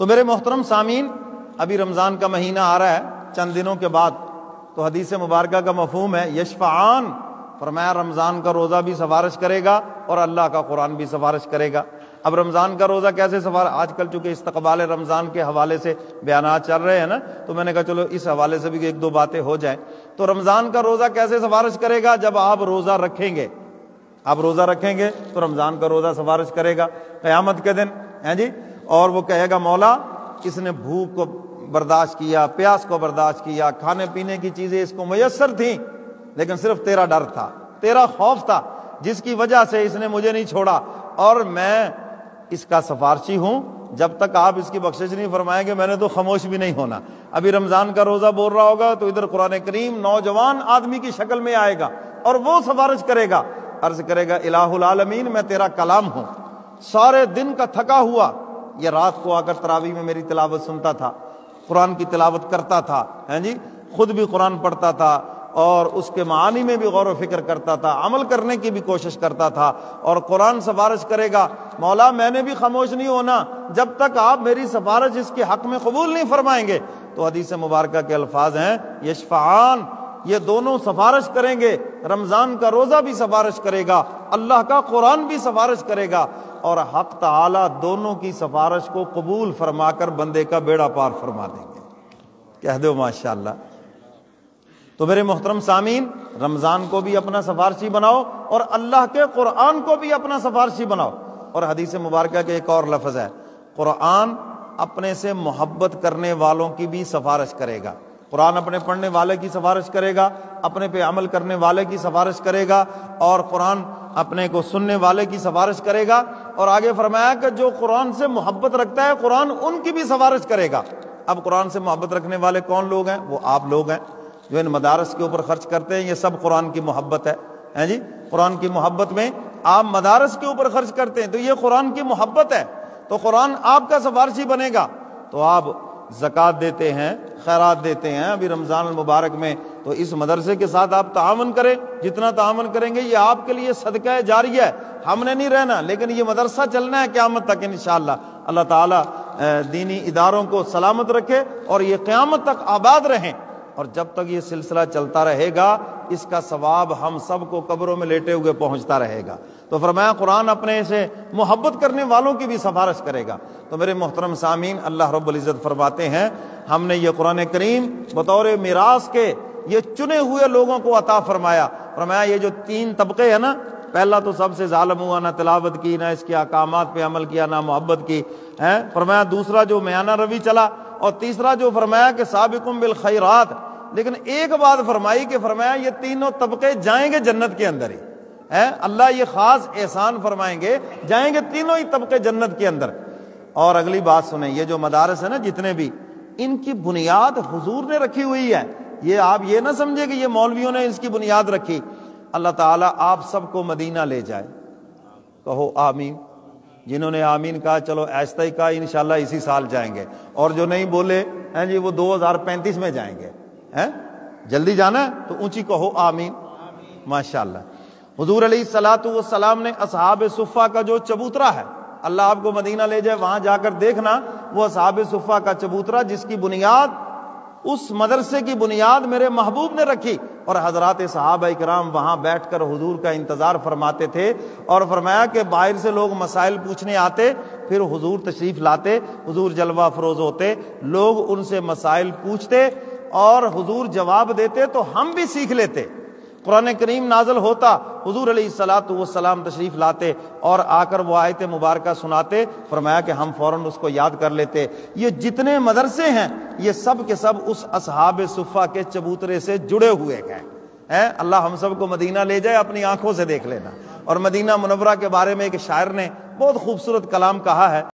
تو میرے محترم سامعین، ابھی رمضان کا مہینہ آ رہا ہے چند دنوں کے بعد، تو حدیث مبارکہ کا مفہوم ہے یشفعان، فرمایا رمضان کا روزہ بھی سفارش کرے گا اور اللہ کا قرآن بھی سفارش کرے گا۔ اب رمضان کا روزہ کیسے سفارش، آج کل چونکہ استقبال رمضان کے حوالے سے بیانات چل رہے ہیں نا، تو میں نے کہا چلو اس حوالے سے بھی ایک دو باتیں ہو جائیں۔ تو رمضان کا روزہ کیسے سفارش کرے گا؟ جب آپ روزہ رکھیں گے، آپ روزہ رکھیں گے تو رمضان کا روزہ سفارش کرے گا قیامت کے دن، ہیں جی، اور وہ کہے گا مولا اس نے بھوک کو برداشت کیا، پیاس کو برداشت کیا، کھانے پینے کی چیزیں اس کو میسر تھیں، لیکن صرف تیرا ڈر تھا، تیرا خوف تھا، جس کی وجہ سے اس نے مجھے نہیں چھوڑا، اور میں اس کا سفارشی ہوں۔ جب تک آپ اس کی بخشش نہیں فرمائیں گے میں نے تو خاموش بھی نہیں ہونا۔ ابھی رمضان کا روزہ بول رہا ہوگا تو ادھر قرآن کریم نوجوان آدمی کی شکل میں آئے گا اور وہ سفارش کرے گا، عرض کرے گا الہ العالمین میں تیرا کلام ہوں، سارے دن کا تھکا ہوا یہ رات کو آ کر تراویح میں میری تلاوت سنتا تھا، قرآن کی تلاوت کرتا تھا، ہیں جی، خود بھی قرآن پڑھتا تھا اور اس کے معانی میں بھی غور و فکر کرتا تھا، عمل کرنے کی بھی کوشش کرتا تھا، اور قرآن سفارش کرے گا مولا میں نے بھی خاموش نہیں ہونا جب تک آپ میری سفارش اس کے حق میں قبول نہیں فرمائیں گے۔ تو حدیث مبارکہ کے الفاظ ہیں یشفعان، یہ دونوں سفارش کریں گے، رمضان کا روزہ بھی سفارش کرے گا، اللہ کا قرآن بھی سفارش کرے گا، اور حق تعالی دونوں کی سفارش کو قبول فرما کر بندے کا بیڑا پار فرما دیں گے۔ کہہ دو ماشاءاللہ۔ تو میرے محترم سامعین، رمضان کو بھی اپنا سفارشی بناؤ اور اللہ کے قرآن کو بھی اپنا سفارشی بناؤ۔ اور حدیث مبارکہ کے ایک اور لفظ ہے، قرآن اپنے سے محبت کرنے والوں کی بھی سفارش کرے گا۔ قرآن اپنے پڑھنے والے کی سفارش کرے گا، اپنے پہ عمل کرنے والے کی سفارش کرے گا، اور قرآن اپنے کو سننے والے کی سفارش کرے گا، اور آگے فرمایا کہ جو قرآن سے محبت رکھتا ہے قرآن ان کی بھی سفارش کرے گا۔ اب قرآن سے محبت رکھنے والے کون لوگ ہیں؟ وہ آپ لوگ ہیں جو ان مدارس کے اوپر خرچ کرتے ہیں، یہ سب قرآن کی محبت ہے، ہیں جی، قرآن کی محبت میں آپ مدارس کے اوپر خرچ کرتے ہیں تو یہ قرآن کی محبت ہے، تو قرآن آپ کا سفارشی بنے گا۔ تو آپ زکوٰۃ دیتے ہیں، خیرات دیتے ہیں ابھی رمضان المبارک میں، تو اس مدرسے کے ساتھ آپ تعاون کریں، جتنا تعاون کریں گے یہ آپ کے لیے صدقہ جاریہ ہے، ہم نے نہیں رہنا لیکن یہ مدرسہ چلنا ہے قیامت تک انشاءاللہ۔ اللہ تعالیٰ دینی اداروں کو سلامت رکھے اور یہ قیامت تک آباد رہیں، اور جب تک یہ سلسلہ چلتا رہے گا اس کا ثواب ہم سب کو قبروں میں لیٹے ہوئے پہنچتا رہے گا۔ تو فرمایا قرآن اپنے سے محبت کرنے والوں کی بھی سفارش کرے گا۔ تو میرے محترم سامعین، اللہ رب العزت فرماتے ہیں ہم نے یہ قرآن کریم بطور میراث کے یہ چنے ہوئے لوگوں کو عطا فرمایا۔ فرمایا یہ جو تین طبقے ہیں نا، پہلا تو سب سے ظالم ہوا، نہ تلاوت کی، نہ اس کے احکامات پہ عمل کیا، نہ محبت کی، ہیں۔ فرمایا دوسرا جو میانہ روی چلا، اور تیسرا جو فرمایا کہ سابقم بالخیرات، لیکن ایک بات فرمائی کہ فرمایا یہ تینوں طبقے جائیں گے جنت کے اندر ہی، ہیں۔ اللہ یہ خاص احسان فرمائیں گے، جائیں گے تینوں ہی طبقے جنت کے اندر۔ اور اگلی بات سنیں، یہ جو مدارس ہیں نا جتنے بھی، ان کی بنیاد حضور نے رکھی ہوئی ہے، یہ آپ یہ نہ سمجھے کہ یہ مولویوں نے اس کی بنیاد رکھی۔ اللہ تعالیٰ آپ سب کو مدینہ لے جائے، کہو آمین۔ جنہوں نے آمین کہا چلو ایسا ہی کہا، انشاءاللہ اسی سال جائیں گے، اور جو نہیں بولے ہیں جی وہ 2035 میں جائیں گے، ہیں۔ جلدی جانا ہے تو اونچی کہو آمین، ماشاءاللہ۔ حضور علیہ الصلوۃ والسلام نے اصحاب صفہ کا جو چبوترا ہے، اللہ آپ کو مدینہ لے جائے وہاں جا کر دیکھنا، وہ اصحاب صفہ کا چبوترا جس کی بنیاد، اس مدرسے کی بنیاد میرے محبوب نے رکھی، اور حضرات صحابہ کرام وہاں بیٹھ کر حضور کا انتظار فرماتے تھے، اور فرمایا کہ باہر سے لوگ مسائل پوچھنے آتے، پھر حضور تشریف لاتے، حضور جلوہ افروز ہوتے، لوگ ان سے مسائل پوچھتے اور حضور جواب دیتے تو ہم بھی سیکھ لیتے۔ قرآن کریم نازل ہوتا، حضور علیہ الصلوۃ والسلام تشریف لاتے اور آ کر وہ آیت مبارکہ سناتے، فرمایا کہ ہم فوراً اس کو یاد کر لیتے۔ یہ جتنے مدرسے ہیں یہ سب کے سب اس اصحاب صفہ کے چبوترے سے جڑے ہوئے ہیں۔ اللہ ہم سب کو مدینہ لے جائے، اپنی آنکھوں سے دیکھ لینا۔ اور مدینہ منورہ کے بارے میں ایک شاعر نے بہت خوبصورت کلام کہا ہے۔